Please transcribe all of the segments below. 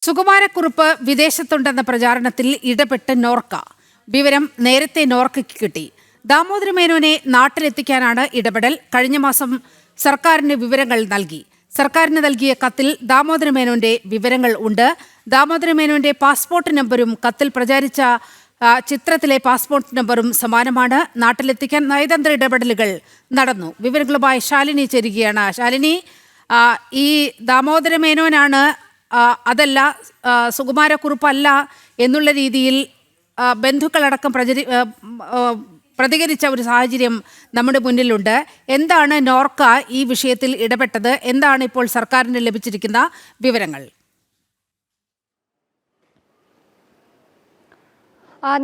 സുകുമാരക്കുറുപ്പ് വിദേശത്തുണ്ടെന്ന പ്രചാരണത്തിൽ ഇടപെട്ട് നോർക്ക. വിവരം നേരത്തെ നോർക്കയ്ക്ക് കിട്ടി. ദാമോദര മേനോനെ നാട്ടിലെത്തിക്കാനാണ് ഇടപെടൽ. കഴിഞ്ഞ മാസം സർക്കാരിന് വിവരങ്ങൾ നൽകി. സർക്കാരിന് നൽകിയ കത്തിൽ ദാമോദര മേനോന്റെ വിവരങ്ങൾ ഉണ്ട്. ദാമോദര മേനോന്റെ പാസ്പോർട്ട് നമ്പരും കത്തിൽ പ്രചാരിച്ച ചിത്രത്തിലെ പാസ്പോർട്ട് നമ്പറും സമാനമാണ്. നാട്ടിലെത്തിക്കാൻ നയതന്ത്ര ഇടപെടലുകൾ നടന്നു. വിവരങ്ങളുമായി ശാലിനി ചേരുകയാണ്. ശാലിനി, ഈ ദാമോദര മേനോനാണ്, അതല്ല സുകുമാരക്കുറുപ്പല്ല എന്നുള്ള രീതിയിൽ ബന്ധുക്കളടക്കം പ്രതികരിച്ച ഒരു സാഹചര്യം നമ്മുടെ മുന്നിലുണ്ട്. എന്താണ് നോർക്ക ഈ വിഷയത്തിൽ ഇടപെട്ടത്? എന്താണ് ഇപ്പോൾ സർക്കാരിന് ലഭിച്ചിരിക്കുന്ന വിവരങ്ങൾ?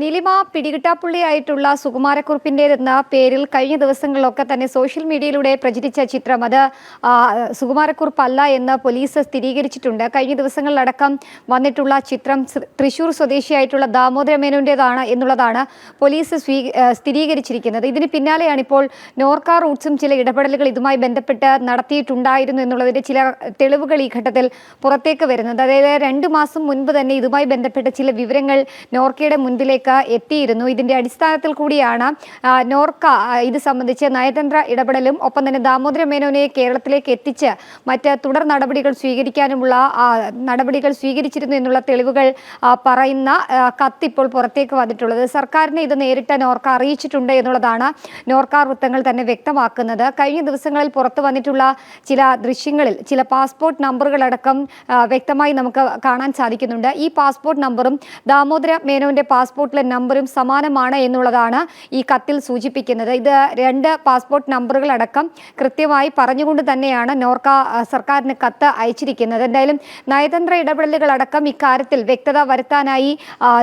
നീലിമ, പിടികിട്ടാപ്പുള്ളിയായിട്ടുള്ള സുകുമാരക്കുറുപ്പിൻ്റെതെന്ന പേരിൽ കഴിഞ്ഞ ദിവസങ്ങളിലൊക്കെ തന്നെ സോഷ്യൽ മീഡിയയിലൂടെ പ്രചരിച്ച ചിത്രം അത് സുകുമാരക്കുറുപ്പല്ല എന്ന് പോലീസ് സ്ഥിരീകരിച്ചിട്ടുണ്ട്. കഴിഞ്ഞ ദിവസങ്ങളിലടക്കം വന്നിട്ടുള്ള ചിത്രം തൃശ്ശൂർ സ്വദേശിയായിട്ടുള്ള ദാമോദര മേനോൻ്റെതാണ് എന്നുള്ളതാണ് പോലീസ് സ്ഥിരീകരിച്ചിരിക്കുന്നത്. ഇതിന് പിന്നാലെയാണ് ഇപ്പോൾ നോർക്ക റൂട്ട്സും ചില ഇടപെടലുകൾ ഇതുമായി ബന്ധപ്പെട്ട് നടത്തിയിട്ടുണ്ടായിരുന്നു എന്നുള്ളതിൻ്റെ ചില തെളിവുകൾ ഈ ഘട്ടത്തിൽ പുറത്തേക്ക് വരുന്നത്. അതായത് 2 മാസം മുൻപ് തന്നെ ഇതുമായി ബന്ധപ്പെട്ട ചില വിവരങ്ങൾ നോർക്കയുടെ മുൻപിൽ എത്തിയിരുന്നു. ഇതിന്റെ അടിസ്ഥാനത്തിൽ കൂടിയാണ് നോർക്ക ഇത് സംബന്ധിച്ച് നയതന്ത്ര ഇടപെടലും ഒപ്പം തന്നെ ദാമോദര മേനോനെ കേരളത്തിലേക്ക് എത്തിച്ച് മറ്റ് തുടർ നടപടികൾ സ്വീകരിക്കാനുമുള്ള നടപടികൾ സ്വീകരിച്ചിരുന്നു എന്നുള്ള തെളിവുകൾ പറയുന്ന കത്ത് ഇപ്പോൾ പുറത്തേക്ക് വന്നിട്ടുള്ളത്. സർക്കാരിനെ ഇത് നേരിട്ട് നോർക്ക അറിയിച്ചിട്ടുണ്ട് എന്നുള്ളതാണ് നോർക്ക വൃത്തങ്ങൾ തന്നെ വ്യക്തമാക്കുന്നത്. കഴിഞ്ഞ ദിവസങ്ങളിൽ പുറത്തു വന്നിട്ടുള്ള ചില ദൃശ്യങ്ങളിൽ ചില പാസ്പോർട്ട് നമ്പറുകളടക്കം വ്യക്തമായി നമുക്ക് കാണാൻ സാധിക്കുന്നുണ്ട്. ഈ പാസ്പോർട്ട് നമ്പറും ദാമോദര മേനോന്റെ പാസ്പോർട്ടിലെ നമ്പറും സമാനമാണ് എന്നുള്ളതാണ് ഈ കത്തിൽ സൂചിപ്പിക്കുന്നത്. ഇത് 2 പാസ്പോർട്ട് നമ്പറുകൾ അടക്കം കൃത്യമായി പറഞ്ഞുകൊണ്ട് തന്നെയാണ് നോർക്ക സർക്കാരിന് കത്ത് അയച്ചിരിക്കുന്നത്. എന്തായാലും നയതന്ത്ര ഇടപെടലുകളടക്കം ഇക്കാര്യത്തിൽ വ്യക്തത വരുത്താനായി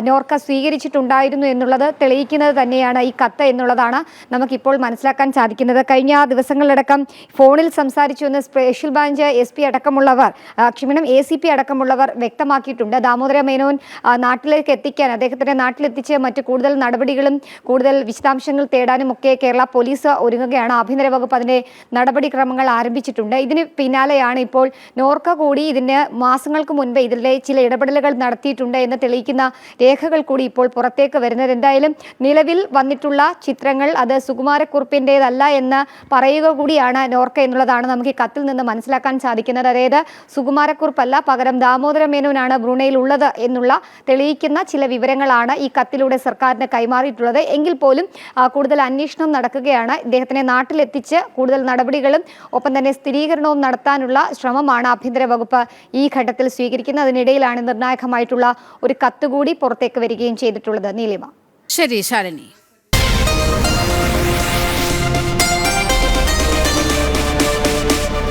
നോർക്ക സ്വീകരിച്ചിട്ടുണ്ടായിരുന്നു എന്നുള്ളത് തെളിയിക്കുന്നത് തന്നെയാണ് ഈ കത്ത് എന്നുള്ളതാണ് നമുക്കിപ്പോൾ മനസ്സിലാക്കാൻ സാധിക്കുന്നത്. കഴിഞ്ഞ ദിവസങ്ങളിലടക്കം ഫോണിൽ സംസാരിച്ചു എന്ന് സ്പെഷ്യൽ ബ്രാഞ്ച് ACP അടക്കമുള്ളവർ വ്യക്തമാക്കിയിട്ടുണ്ട്. ദാമോദര മേനോൻ നാട്ടിലേക്ക് എത്തിക്കാൻ, അദ്ദേഹത്തിന്റെ നാട്ടിലെത്തിച്ച് മറ്റ് കൂടുതൽ നടപടികളും കൂടുതൽ വിശദാംശങ്ങൾ തേടാനും ഒക്കെ കേരള പോലീസ് ഒരുങ്ങുകയാണ്. ആഭ്യന്തര വകുപ്പ് അതിന്റെ നടപടിക്രമങ്ങൾ ആരംഭിച്ചിട്ടുണ്ട്. ഇതിന് പിന്നാലെയാണ് ഇപ്പോൾ നോർക്ക കൂടി ഇതിന് മാസങ്ങൾക്ക് മുൻപ് ഇതിലെ ചില ഇടപെടലുകൾ നടത്തിയിട്ടുണ്ട് എന്ന് തെളിയിക്കുന്ന രേഖകൾ കൂടി ഇപ്പോൾ പുറത്തേക്ക് വരുന്നത്. എന്തായാലും നിലവിൽ വന്നിട്ടുള്ള ചിത്രങ്ങൾ അത് സുകുമാരക്കുറുപ്പിൻ്റെതല്ല എന്ന് പറയുക കൂടിയാണ് നോർക്ക എന്നുള്ളതാണ് നമുക്ക് ഈ കത്തിൽ നിന്ന് മനസ്സിലാക്കാൻ സാധിക്കുന്നത്. അതായത് സുകുമാരക്കുറുപ്പല്ല, പകരം ദാമോദര മേനോനാണ് ബ്രൂണയിൽ ഉള്ളത് എന്നുള്ള തെളിയിക്കുന്ന ചില വിവരങ്ങളാണ് ഈ കത്തിലൂടെ സർക്കാരിന് കൈമാറിയിട്ടുള്ളത്. എങ്കിൽ പോലും കൂടുതൽ അന്വേഷണം നടക്കുകയാണ്. ഇദ്ദേഹത്തിനെ നാട്ടിലെത്തിച്ച് കൂടുതൽ നടപടികളും ഒപ്പം തന്നെ സ്ഥിരീകരണവും നടത്താനുള്ള ശ്രമമാണ് ആഭ്യന്തര വകുപ്പ് ഈ ഘട്ടത്തിൽ സ്വീകരിക്കുന്നത്. അതിനിടയിലാണ് നിർണായകമായിട്ടുള്ള ഒരു കത്ത് കൂടി പുറത്തേക്ക് വരികയും ചെയ്തിട്ടുള്ളത്. നീലിമ. ശരി ശാലിനി.